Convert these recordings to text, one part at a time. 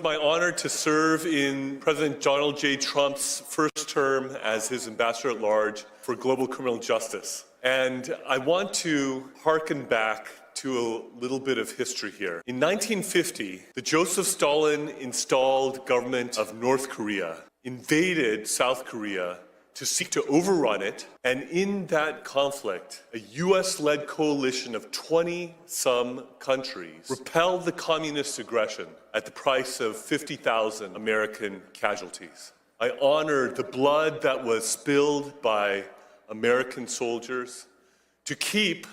my honor to serve in President Donald J. Trump's first term as his ambassador at large for global criminal justice. And I want to hearken back to a little bit of history here. In 1950, the Joseph Stalin-installed government of North Korea invaded South Korea to seek to overrun it, and in that conflict, a US-led coalition of 20-some countries repelled the communist aggression at the price of 50,000 American casualties. I honor the blood that was spilled by American soldiers to keep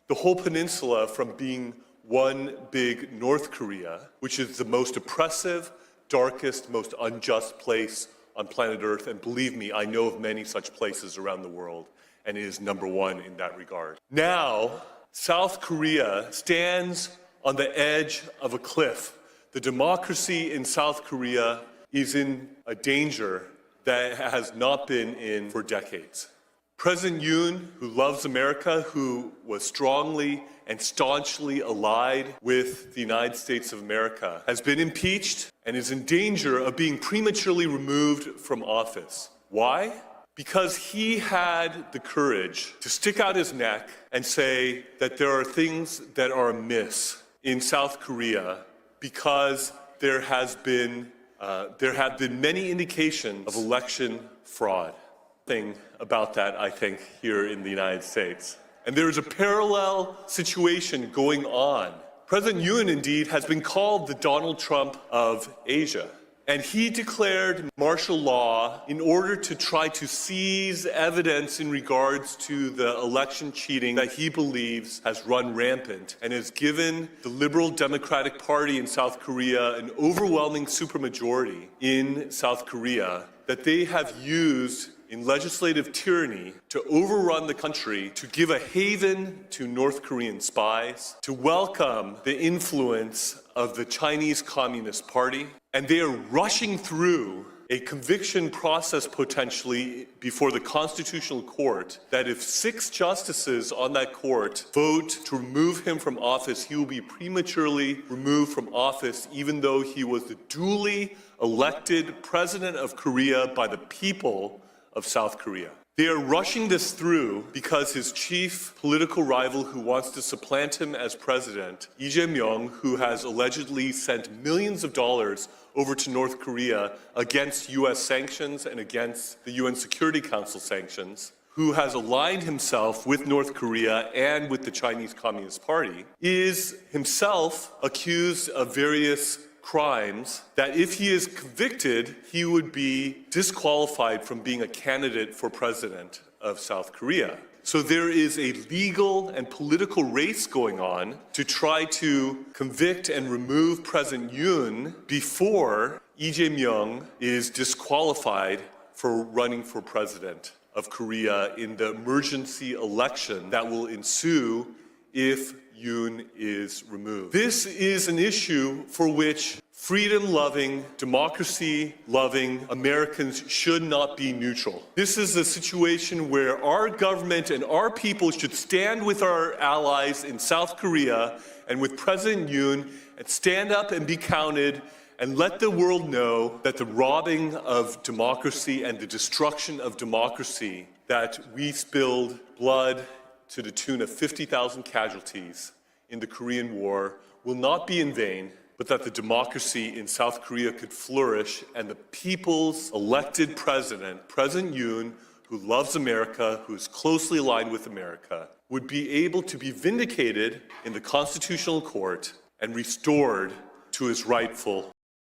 the whole peninsula from being one big North Korea, which is the most oppressive, darkest, most unjust place on planet Earth, and believe me, I know of many such places around the world, and it is number one in that regard. Now, South Korea stands on the edge of a cliff. The democracy in South Korea is in a danger that it has not been in for decades. President Yoon, who loves America, who was strongly and staunchly allied with the United States of America, has been impeached and is in danger of being prematurely removed from office. Why? Because he had the courage to stick out his neck and say that there are things that are amiss in South Korea because there have been many indications of election fraud. Thing about that, I think, here in the United States. And there is a parallel situation going on. President Yoon, indeed, has been called the Donald Trump of Asia. And he declared martial law in order to try to seize evidence in regards to the election cheating that he believes has run rampant and has given the Liberal Democratic Party in South Korea an overwhelming supermajority in South Korea that they have used in legislative tyranny to overrun the country, to give a haven to North Korean spies, to welcome the influence of the Chinese Communist Party. And they are rushing through a conviction process potentially before the Constitutional Court that if 6 justices on that court vote to remove him from office, he will be prematurely removed from office even though he was the duly elected president of Korea by the people of South Korea. They are rushing this through because his chief political rival who wants to supplant him as president, I재명, who has allegedly sent millions of dollars over to North Korea against US sanctions and against the UN Security Council sanctions, who has aligned himself with North Korea and with the Chinese Communist Party, is himself accused of various crimes that if he is convicted, he would be disqualified from being a candidate for president of South Korea. So there is a legal and political race going on to try to convict and remove President Yoon before I재명 is disqualified for running for president of Korea in the emergency election that will ensue if Yoon is removed. This is an issue for which freedom-loving, democracy-loving Americans should not be neutral. This is a situation where our government and our people should stand with our allies in South Korea and with President Yoon and stand up and be counted and let the world know that the robbing of democracy and the destruction of democracy, that we spilled blood to the tune of 50,000 casualties in the Korean War, will not be in vain, but that the democracy in South Korea could flourish and the people's elected president, President Yoon, who loves America, who is closely aligned with America, would be able to be vindicated in the Constitutional Court and restored to his rightful